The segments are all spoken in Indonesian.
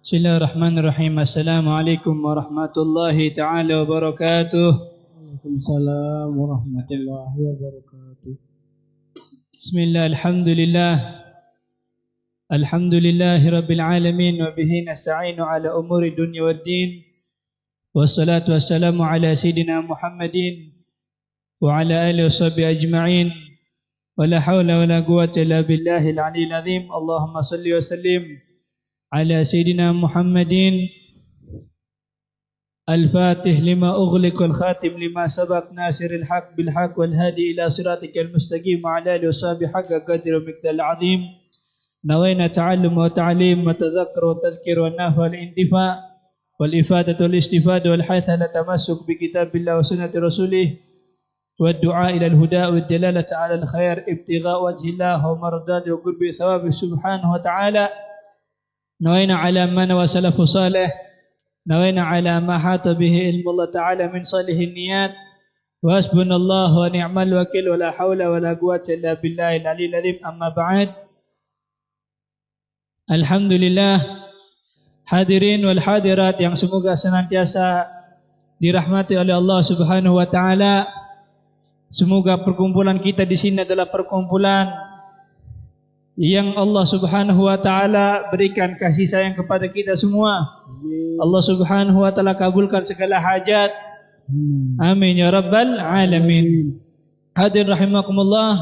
Bismillahirrahmanirrahim. Assalamualaikum warahmatullahi taala wabarakatuh. Waalaikumsalam warahmatullahi wabarakatuh. Bismillah, alhamdulillah. Alhamdulillahi rabbil alamin wa bihi nasta'inu ala umuri dunya waddin. Wassalatu wassalamu ala sayyidina Muhammadin wa ala alihi washabihi ajma'in. Wa la hawla wa la quwwata illa billahil aliyyil azim. Allahumma salli wa sallim على سيدنا محمد الفاتح لما أغلق والخاتم لما سبق ناصر الحق بالحق والهادي إلى صراطك المستقيم وعلى آله وصحبه حق قدر ومقدار العظيم. نوينا تعلم وتعليم وتذكر وتذكير والنفع والانتفاع والإفادة والاستفادة والحث على التمسك بكتاب الله وسنة رسوله والدعاء إلى الهدى والدلالة على الخير ابتغاء وجه الله ومرضاته وقرب ثوابه سبحانه وتعالى. نوينا على ما نوى سلف صالح، نوينا على ما حاط به علم الله تعالى من صالح النيات، وحسبنا الله ونعم الوكيل ولا حول ولا قوة إلا بالله العلي العظيم. أما بعد، alhamdulillah, hadirin wal hadirat yang semoga senantiasa dirahmati oleh Allah Subhanahu wa taala. Semoga perkumpulan kita di sini adalah perkumpulan yang Allah Subhanahu wa taala berikan kasih sayang kepada kita semua. Allah Subhanahu wa taala kabulkan segala hajat. Amin ya rabbal alamin. Hadirin rahimakumullah,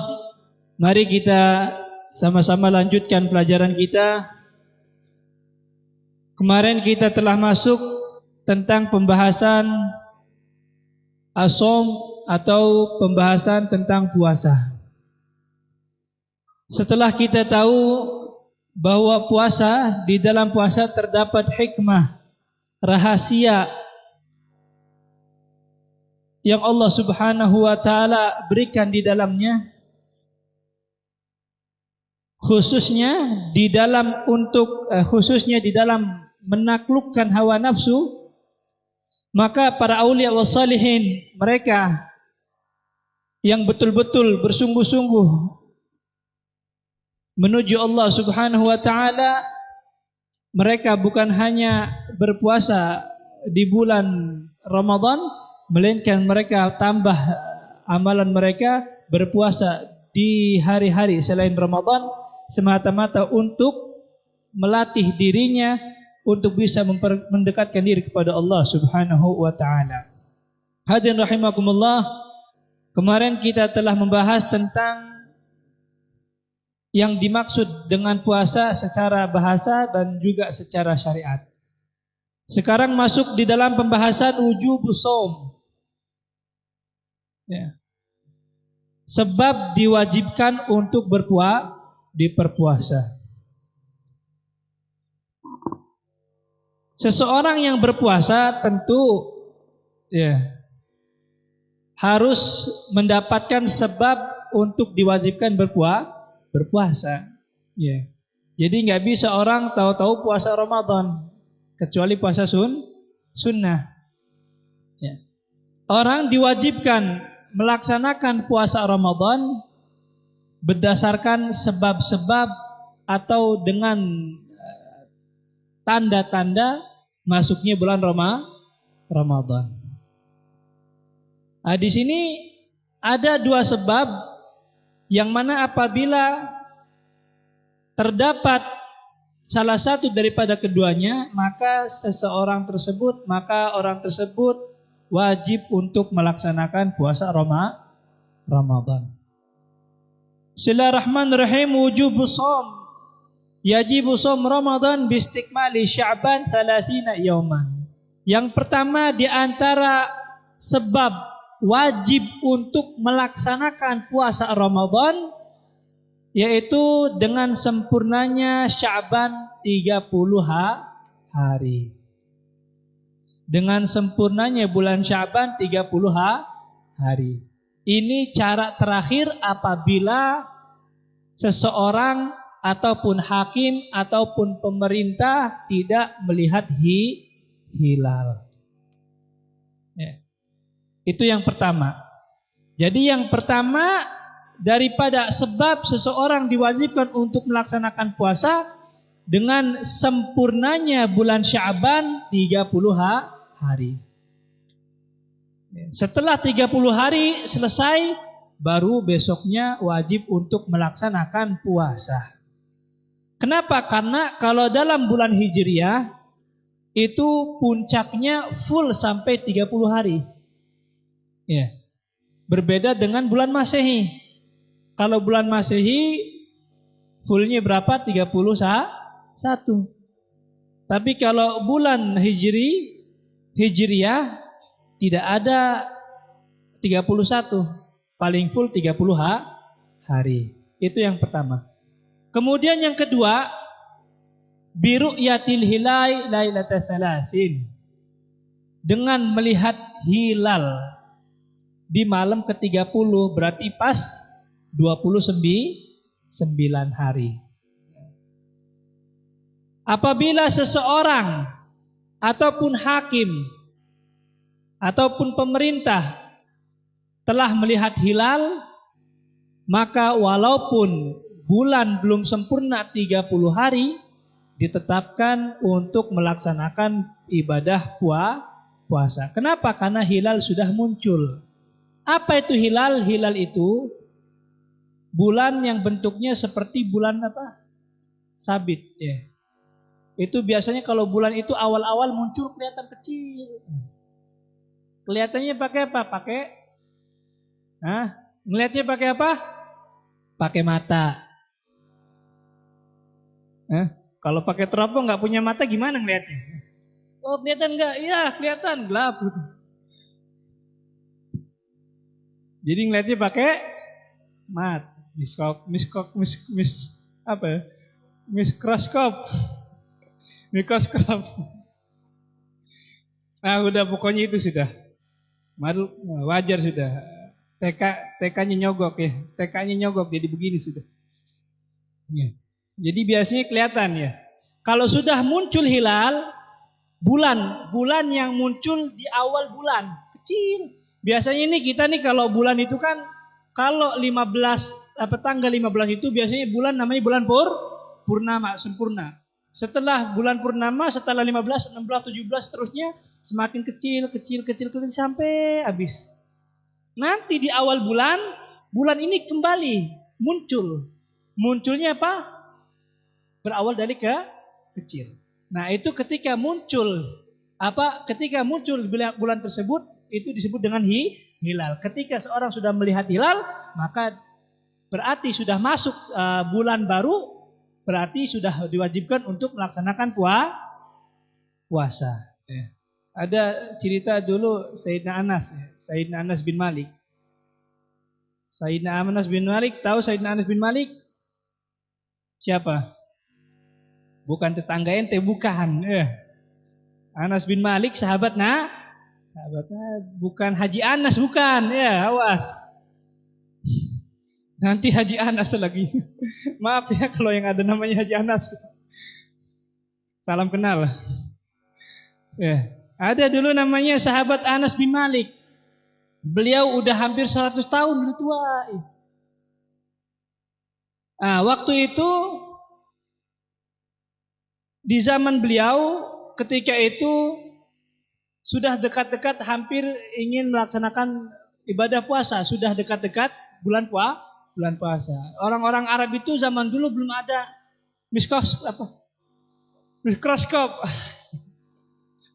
mari kita sama-sama lanjutkan pelajaran kita. Kemarin kita telah masuk tentang pembahasan as-shaum atau pembahasan tentang puasa. Setelah kita tahu bahwa puasa, di dalam puasa terdapat hikmah, rahasia yang Allah Subhanahu wa taala berikan di dalamnya, khususnya di dalam menaklukkan hawa nafsu, maka para aulia wassalihin, mereka yang betul-betul bersungguh-sungguh menuju Allah Subhanahu wa taala, mereka bukan hanya berpuasa di bulan Ramadan, melainkan mereka tambah amalan mereka berpuasa di hari-hari selain Ramadan, semata-mata untuk melatih dirinya untuk bisa mendekatkan diri kepada Allah Subhanahu wa taala. Hadirin rahimakumullah, kemarin kita telah membahas tentang yang dimaksud dengan puasa secara bahasa dan juga secara syariat. Sekarang masuk di dalam pembahasan wujubus shaum. Ya. Sebab diwajibkan untuk berpuasa. Seseorang yang berpuasa tentu harus mendapatkan sebab untuk diwajibkan berpuasa. Jadi nggak bisa orang tahu-tahu puasa Ramadan, kecuali puasa sunnah. Orang diwajibkan melaksanakan puasa Ramadan berdasarkan sebab-sebab atau dengan tanda-tanda masuknya bulan Ramadan. Nah, di sini ada dua sebab yang mana apabila terdapat salah satu daripada keduanya, maka orang tersebut wajib untuk melaksanakan puasa Ramadan. Bismillahirrahmanirrahim. Wujubus shaum. Yajibu shaum Ramadan biistikmali Sya'ban 30 yauman. Yang pertama di antara sebab wajib untuk melaksanakan puasa Ramadan yaitu dengan sempurnanya Sya'ban 30 hari. Dengan sempurnanya bulan Sya'ban 30 hari. Ini cara terakhir apabila seseorang ataupun hakim ataupun pemerintah tidak melihat hilal. Itu yang pertama. Jadi yang pertama daripada sebab seseorang diwajibkan untuk melaksanakan puasa dengan sempurnanya bulan Sya'ban 30 hari. Setelah 30 hari selesai, baru besoknya wajib untuk melaksanakan puasa. Kenapa? Karena kalau dalam bulan Hijriah itu puncaknya full sampai 30 hari. Ya. Berbeda dengan bulan Masehi. Kalau bulan Masehi fullnya berapa? 31. Tapi kalau bulan Hijriah tidak ada 31. Paling full 30 hari. Itu yang pertama. Kemudian yang kedua, biru'yatil hilal lailatal salasin. Dengan melihat hilal di malam ke-30 berarti pas 29 hari. Apabila seseorang ataupun hakim ataupun pemerintah telah melihat hilal, maka walaupun bulan belum sempurna 30 hari, ditetapkan untuk melaksanakan ibadah puasa. Kenapa? Karena hilal sudah muncul. Apa itu hilal? Hilal itu bulan yang bentuknya seperti bulan apa? Sabit. Ya. Itu biasanya kalau bulan itu awal-awal muncul kelihatan kecil. Kelihatannya pakai apa? Ngelihatnya pakai apa? Pakai mata. Kalau pakai teropong nggak punya mata gimana ngelihatnya? Oh kelihatan nggak? Iya kelihatan gelap. Jadi ngelihatnya pakai mikroskop. Udah pokoknya itu sudah. Wajar sudah. TK-nya nyogok ya. TK-nya nyogok jadi begini sudah. Ya. Jadi biasanya kelihatan ya. Kalau sudah muncul hilal, bulan yang muncul di awal bulan kecil. Biasanya ini kita nih kalau bulan itu kan kalau 15 tanggal 15 itu biasanya bulan namanya bulan purnama sempurna. Setelah bulan purnama, setelah 15, 16, 17 seterusnya semakin kecil sampai habis. Nanti di awal bulan ini kembali muncul. Munculnya apa? Berawal dari kecil. Nah, itu ketika muncul bulan tersebut itu disebut dengan hilal. Ketika seorang sudah melihat hilal, maka berarti sudah masuk bulan baru, berarti sudah diwajibkan untuk melaksanakan puasa. Ada cerita dulu Sayyidina Anas bin Malik. Sayyidina Anas bin Malik, tahu Sayyidina Anas bin Malik? Siapa? Bukan tetangga ente, bukan. Anas bin Malik sahabatnya bukan Haji Anas, bukan. Awas. Nanti Haji Anas lagi. Maaf ya kalau yang ada namanya Haji Anas. Salam kenal. Ada dulu namanya sahabat Anas bin Malik. Beliau udah hampir 100 tahun, udah tua. Waktu itu di zaman beliau ketika itu sudah dekat-dekat hampir ingin melaksanakan ibadah puasa, sudah dekat-dekat bulan puasa. Orang-orang Arab itu zaman dulu belum ada mikroskop.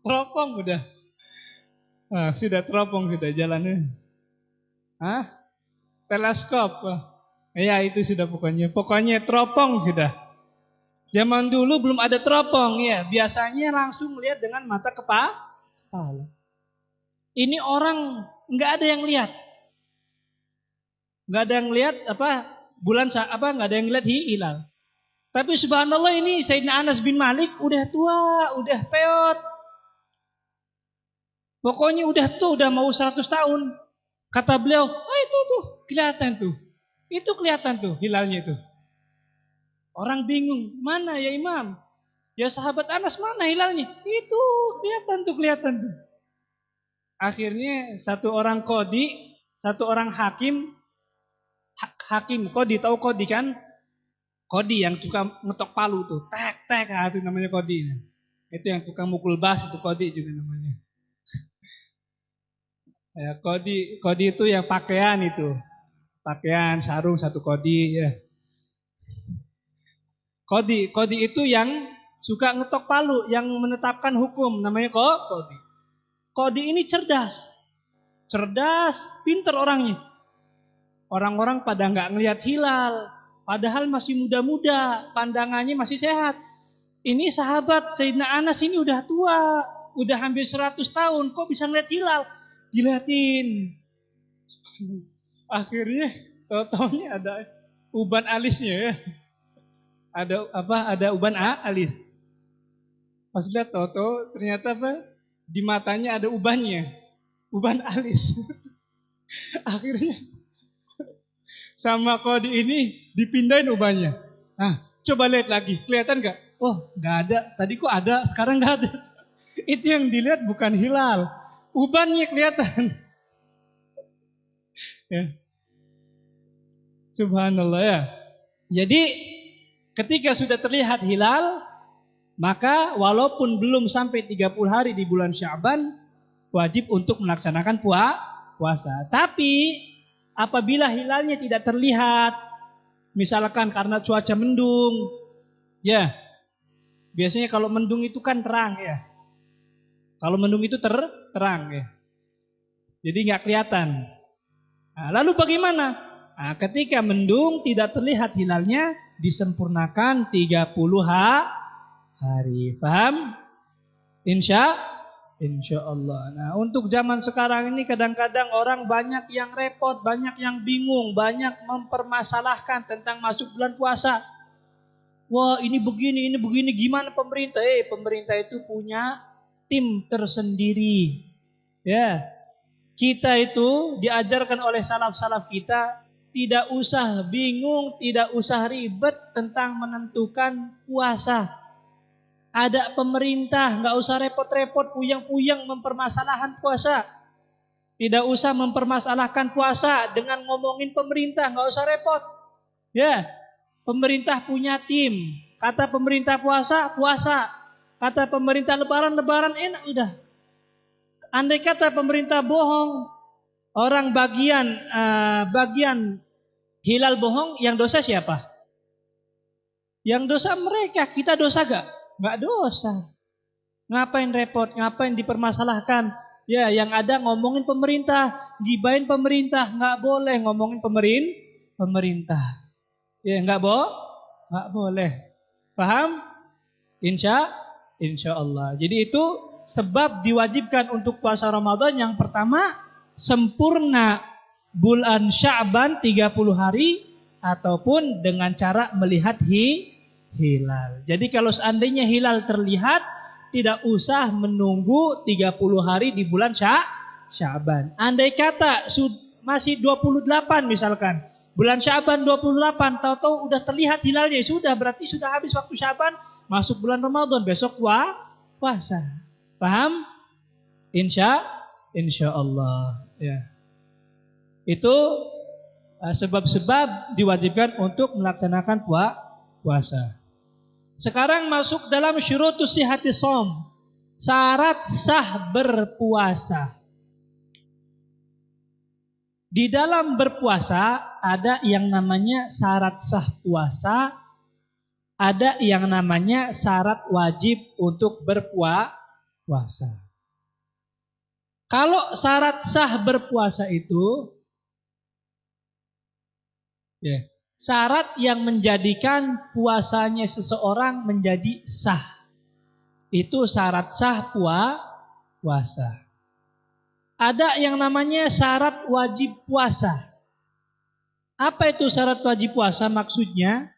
Teropong udah. Sudah teropong sudah jalannya. Teleskop. Ya itu sudah pokoknya teropong sudah. Zaman dulu belum ada teropong ya, biasanya langsung melihat dengan mata kepala. Ini orang nggak ada yang lihat. Nggak ada yang lihat nggak ada yang lihat hilal. Tapi subhanallah ini Sayyidina Anas bin Malik udah tua, udah peot. Pokoknya udah mau 100 tahun. Kata beliau, itu tuh kelihatan tuh. Itu kelihatan tuh hilalnya itu. Orang bingung, mana ya Imam? Ya sahabat Anas mana hilalnya? Itu kelihatan tuh. Akhirnya satu orang qadhi, satu orang hakim, kodi, tahu kodi kan? Kodi yang suka ngetok palu tuh, tek tek, itu namanya kodi. Itu yang tukang mukul bass itu kodi juga namanya. Ya, kodi itu yang pakaian itu, pakaian sarung satu kodi ya. Kodi itu yang suka ngetok palu, yang menetapkan hukum, namanya kodi. Kodi ini cerdas, pinter orangnya. Orang-orang pada nggak ngelihat hilal, padahal masih muda-muda, pandangannya masih sehat. Ini sahabat Sayyidina Anas ini udah tua, udah hampir 100 tahun, kok bisa ngeliat hilal? Dilihatin. Akhirnya taunya ada uban alisnya ya. Ada uban alis. Pas lihat tahu ternyata di matanya ada ubannya. Uban alis. Akhirnya sama kodi ini dipindahin ubannya. Nah, coba lihat lagi, kelihatan nggak? Oh, nggak ada. Tadi kok ada, sekarang nggak ada. Itu yang dilihat bukan hilal, ubannya kelihatan. Ya. Subhanallah ya. Jadi ketika sudah terlihat hilal, maka walaupun belum sampai 30 hari di bulan Sya'ban, wajib untuk melaksanakan puasa. Tapi apabila hilalnya tidak terlihat, misalkan karena cuaca mendung, ya biasanya kalau mendung itu kan terang ya. Kalau mendung itu terang ya. Jadi nggak kelihatan. Nah, lalu bagaimana? Nah, ketika mendung tidak terlihat hilalnya, disempurnakan 30 hari. Paham? Insya Allah. Nah, untuk zaman sekarang ini kadang-kadang orang banyak yang repot, banyak yang bingung, banyak mempermasalahkan tentang masuk bulan puasa. Wah, ini begini, gimana pemerintah? Pemerintah itu punya tim tersendiri. Ya, kita itu diajarkan oleh salaf-salaf kita tidak usah bingung, tidak usah ribet tentang menentukan puasa. Ada pemerintah, nggak usah repot-repot puyeng-puyeng mempermasalahkan puasa. Tidak usah mempermasalahkan puasa dengan ngomongin pemerintah, nggak usah repot. Ya, pemerintah punya tim. Kata pemerintah puasa, puasa. Kata pemerintah lebaran, lebaran, enak udah. Andai kata pemerintah bohong, orang bagian hilal bohong, yang dosa siapa? Yang dosa mereka, kita dosa gak? Gak dosa. Ngapain repot, ngapain dipermasalahkan? Ya, yang ada ngomongin pemerintah, gibain pemerintah, gak boleh ngomongin pemerintah. Ya, gak boleh. Paham? Insya Allah. Jadi itu sebab diwajibkan untuk puasa Ramadan. Yang pertama, sempurna bulan Sya'ban 30 hari ataupun dengan cara melihat hilal. Jadi kalau seandainya hilal terlihat, tidak usah menunggu 30 hari di bulan Sya'ban. Andai kata masih 28 misalkan, bulan Sya'ban 28, tahu-tahu udah terlihat hilalnya, sudah berarti sudah habis waktu Sya'ban, masuk bulan Ramadan, besok puasa. Paham? Insya Allah ya. Itu sebab-sebab diwajibkan untuk melaksanakan puasa. Sekarang masuk dalam syurutus sihhati shaum, syarat sah berpuasa. Di dalam berpuasa ada yang namanya syarat sah puasa, ada yang namanya syarat wajib untuk berpuasa. Kalau syarat sah berpuasa itu syarat yang menjadikan puasanya seseorang menjadi sah. Itu syarat sah puasa. Ada yang namanya syarat wajib puasa. Apa itu syarat wajib puasa? Maksudnya,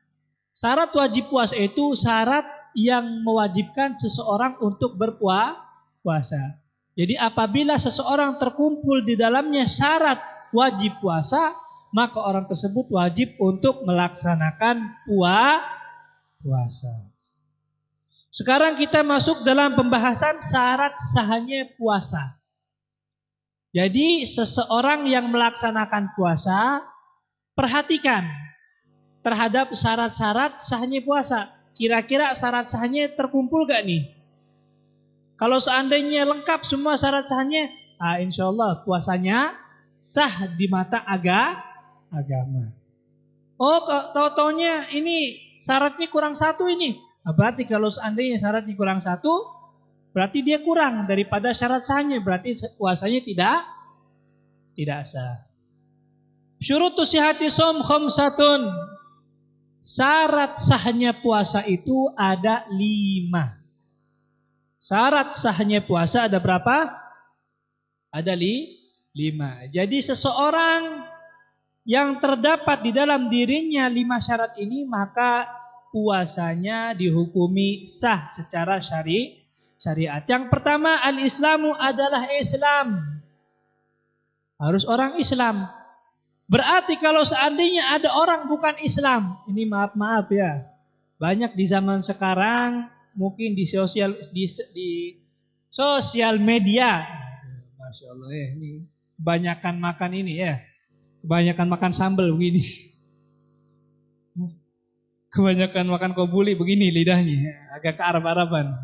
syarat wajib puasa itu syarat yang mewajibkan seseorang untuk berpuasa. Jadi apabila seseorang terkumpul di dalamnya syarat wajib puasa, maka orang tersebut wajib untuk melaksanakan puasa. Sekarang kita masuk dalam pembahasan syarat sahnya puasa. Jadi seseorang yang melaksanakan puasa, perhatikan. terhadap syarat-syarat sahnya puasa. Kira-kira syarat sahnya terkumpul gak nih? Kalau seandainya lengkap semua syarat sahnya, insya Allah puasanya sah di mata agama. Oh, tau-taunya ini syaratnya kurang satu ini. Berarti kalau seandainya syaratnya kurang satu, berarti dia kurang daripada syarat sahnya. Berarti puasanya tidak sah. Syurutus sihhati shaum khamsatun. Syarat sahnya puasa itu ada 5. Syarat sahnya puasa ada berapa? Ada 5. Jadi seseorang yang terdapat di dalam dirinya 5 syarat ini, maka puasanya dihukumi sah secara syariat. Yang pertama, al-Islamu adalah Islam. Harus orang Islam. Berarti kalau seandainya ada orang bukan Islam, ini maaf ya, banyak di zaman sekarang mungkin di sosial media, Masya Allah ya, ini kebanyakan makan ini ya, kebanyakan makan sambal begini, kebanyakan makan kobuli begini lidahnya, agak ke Arab-Araban.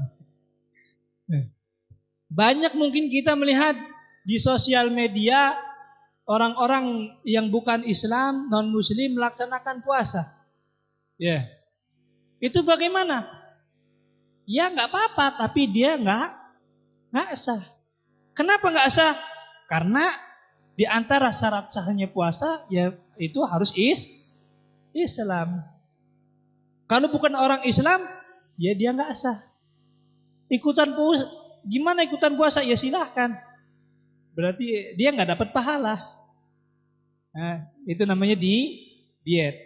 Banyak mungkin kita melihat di sosial media orang-orang yang bukan Islam, non-Muslim melaksanakan puasa. Ya, itu bagaimana? Ya nggak apa-apa, tapi dia nggak sah. Kenapa nggak sah? Karena di antara syarat sahnya puasa, ya itu harus Islam. Kalau bukan orang Islam, ya dia nggak sah. Gimana ikutan puasa? Ya silahkan. Berarti dia nggak dapat pahala. Nah, itu namanya diet.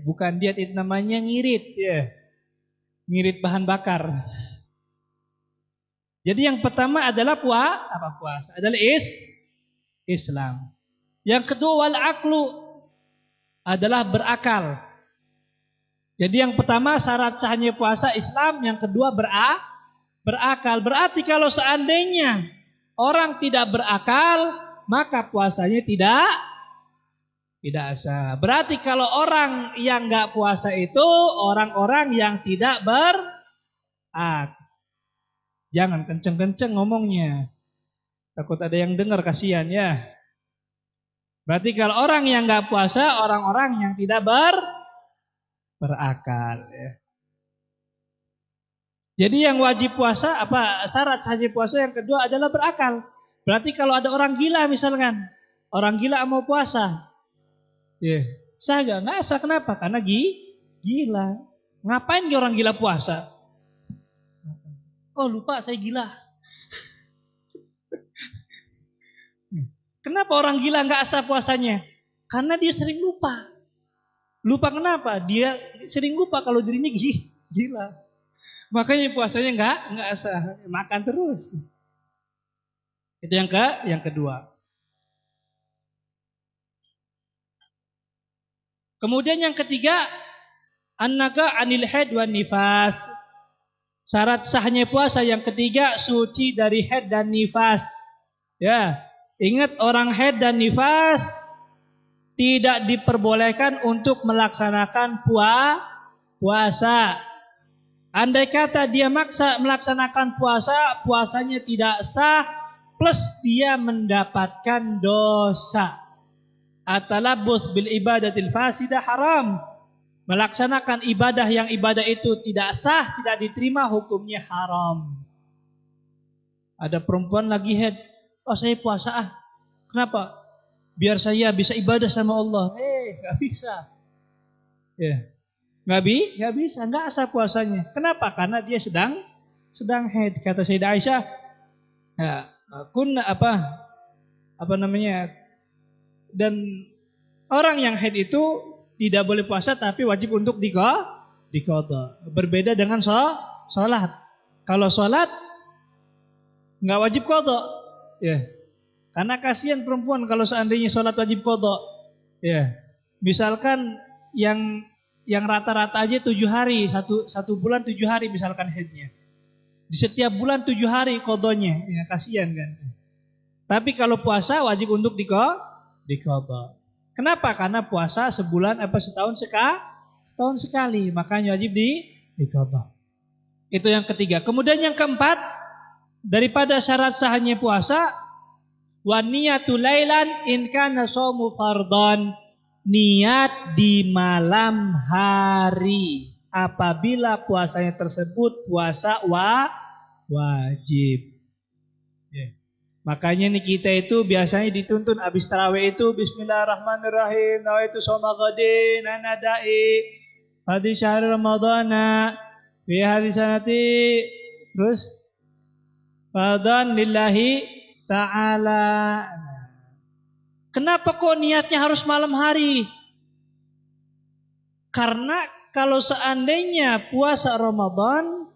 Bukan diet, itu namanya ngirit ya. Ngirit bahan bakar. Jadi yang pertama adalah puasa adalah Islam. Yang kedua wal aqlu adalah berakal. Jadi yang pertama syarat sahnya puasa Islam, yang kedua berakal. Berarti kalau seandainya orang tidak berakal, maka puasanya tidak sah. Berarti kalau orang yang nggak puasa itu orang-orang yang tidak berakal. Jangan kenceng-kenceng ngomongnya, takut ada yang dengar, kasihan ya. Berarti kalau orang yang nggak puasa orang-orang yang tidak berakal. Ya. Jadi yang wajib puasa syarat wajib puasa yang kedua adalah berakal. Berarti kalau ada orang gila misalkan, orang gila mau puasa. Sah gak? Nggak sah. Kenapa? Karena gila. Ngapain orang gila puasa? Oh lupa saya gila. Kenapa orang gila nggak sah puasanya? Karena dia sering lupa. Lupa kenapa? Dia sering lupa kalau dirinya gila. Makanya puasanya nggak sah. Makan terus. Itu yang kedua. Kemudian yang ketiga, an-naqa anil haid wan nifas. Syarat sahnya puasa yang ketiga suci dari haid dan nifas. Ya, ingat orang haid dan nifas tidak diperbolehkan untuk melaksanakan puasa. Andai kata dia maksa melaksanakan puasa, puasanya tidak sah plus dia mendapatkan dosa. At-talabbus bil ibadatil fasidah haram. Melaksanakan ibadah yang ibadah itu tidak sah, tidak diterima, hukumnya haram. Ada perempuan lagi haid, saya puasa Kenapa? Biar saya bisa ibadah sama Allah. Gak bisa. Ya. Gak bisa, gak sah puasanya. Kenapa? Karena dia sedang haid. Kata Sayyidah Aisyah, ya, dan orang yang haid itu tidak boleh puasa tapi wajib untuk diqadha. Berbeda dengan sholat. Kalau sholat nggak wajib qadha. Ya. Karena kasihan perempuan kalau seandainya sholat wajib qadha. Ya. Misalkan yang rata-rata aja 7 hari, satu bulan 7 hari misalkan haidnya. Di setiap bulan 7 hari qadhanya. Ya, kasihan kan. Tapi kalau puasa wajib untuk diqadha. Kenapa? Karena puasa setahun setahun sekali, makanya wajib diqadha. Itu yang ketiga. Kemudian yang keempat, daripada syarat sahnya puasa, wa niyatu lailan in kana shaumu fardhan, niat di malam hari apabila puasanya tersebut puasa wajib. Makanya nih kita itu biasanya dituntun habis tarawih itu bismillahirrahmanirrahim, nawaitu shauma ghadin anadai hadis syahr ramadhana fi hadis sanati, terus fadhan lillahi ta'ala. Kenapa kok niatnya harus malam hari? Karena kalau seandainya puasa Ramadan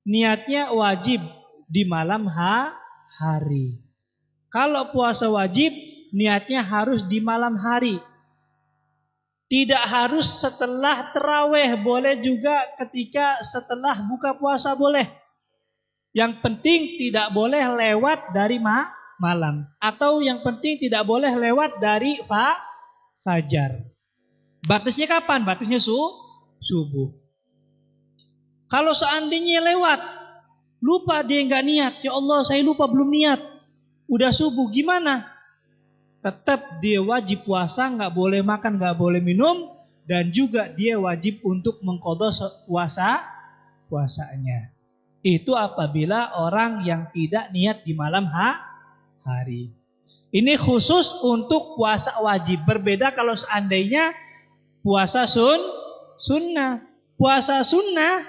niatnya wajib di malam hari. Kalau puasa wajib niatnya harus di malam hari. Tidak harus setelah tarawih, boleh juga ketika setelah buka puasa boleh. Yang penting tidak boleh lewat dari malam, atau yang penting tidak boleh lewat dari fajar. Batasnya kapan? Batasnya subuh. Kalau seandainya lewat, lupa dia nggak niat, ya Allah saya lupa belum niat, udah subuh, gimana? Tetap dia wajib puasa, nggak boleh makan, nggak boleh minum, dan juga dia wajib untuk mengqadha puasanya. Itu apabila orang yang tidak niat di malam hari. Ini khusus untuk puasa wajib. Berbeda kalau seandainya puasa sunnah. Puasa sunnah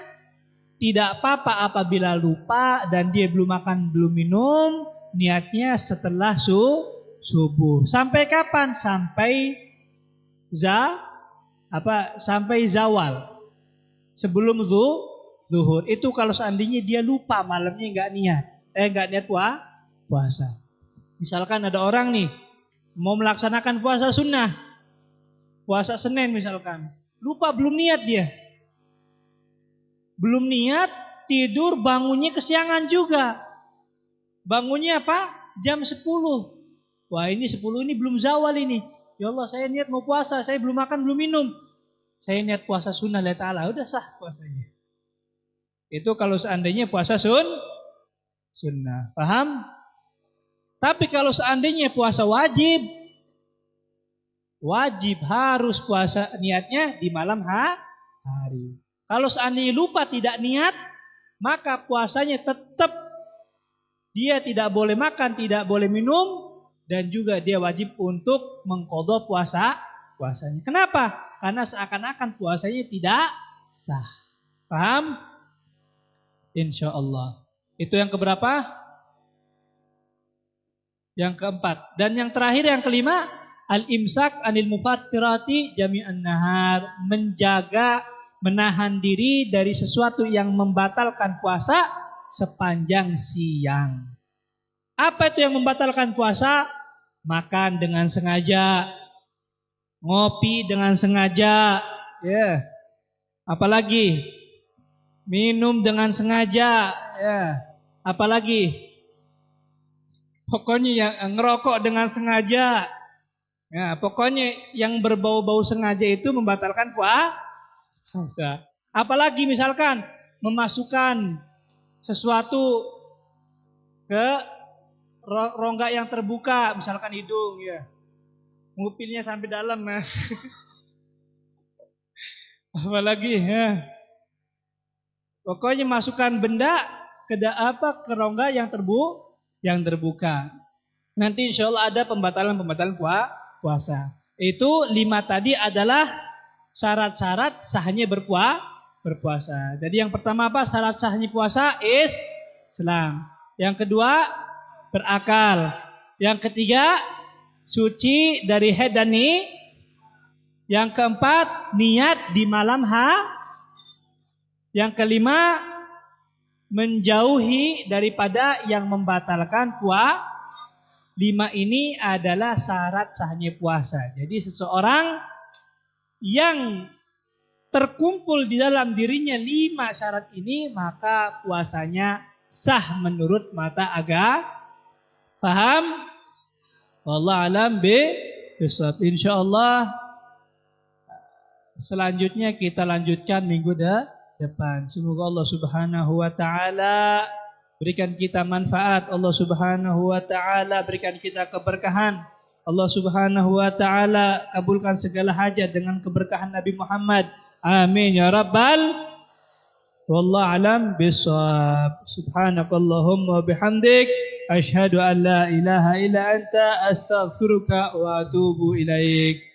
tidak apa-apa apabila lupa dan dia belum makan, belum minum, niatnya setelah subuh. Sampai kapan? Sampai zawal. Sebelum zuhur. Itu kalau seandainya dia lupa malamnya nggak niat puasa. Misalkan ada orang nih mau melaksanakan puasa sunnah, puasa Senin misalkan, lupa belum niat dia. Belum niat, tidur, bangunnya kesiangan juga. Bangunnya apa? Jam 10. Wah ini 10 ini belum zawal ini. Ya Allah saya niat mau puasa, saya belum makan, belum minum. Saya niat puasa sunnah lillahi ta'ala, udah sah puasanya. Itu kalau seandainya puasa sunnah. Paham? Tapi kalau seandainya puasa wajib harus puasa niatnya di malam hari. Kalau seandainya lupa tidak niat, maka puasanya tetap dia tidak boleh makan, tidak boleh minum, dan juga dia wajib untuk mengqadha puasanya. Kenapa? Karena seakan-akan puasanya tidak sah. Paham? Insyaallah. Itu yang keberapa? Yang keempat. Dan yang terakhir, yang kelima, al-imsak anil mufattirati jami'an nahar, menjaga, menahan diri dari sesuatu yang membatalkan puasa sepanjang siang. Apa itu yang membatalkan puasa? Makan dengan sengaja, ngopi dengan sengaja, apalagi minum dengan sengaja, apalagi pokoknya yang ngerokok dengan sengaja. Ya, pokoknya yang berbau-bau sengaja itu membatalkan puasa. Apalagi misalkan memasukkan sesuatu ke rongga yang terbuka, misalkan hidung, ya. Ngupilnya sampai dalam, Mas. Apalagi, ya. Pokoknya masukkan benda ke rongga yang terbuka. Nanti insya Allah ada pembatalan puasa. Itu 5 tadi adalah syarat-syarat sahnya berpuasa. Jadi yang pertama apa? Syarat sahnya puasa Islam. Yang kedua berakal. Yang ketiga suci dari haid dan Yang keempat niat di malam Yang kelima menjauhi daripada yang membatalkan puasa. 5 ini adalah syarat sahnya puasa. Jadi seseorang yang terkumpul di dalam dirinya 5 syarat ini, maka puasanya sah menurut mata agama. Paham? Wallahu a'lam bishawab. Insyaallah selanjutnya kita lanjutkan minggu depan. Semoga Allah Subhanahu wa taala berikan kita manfaat, Allah Subhanahu wa taala berikan kita keberkahan. Allah Subhanahu wa taala kabulkan segala hajat dengan keberkahan Nabi Muhammad. Amin ya rabbal. Wallahu alam bissawab. Subhanakallahumma bihamdik asyhadu an la ilaha illa anta astaghfiruka wa atubu ilaik.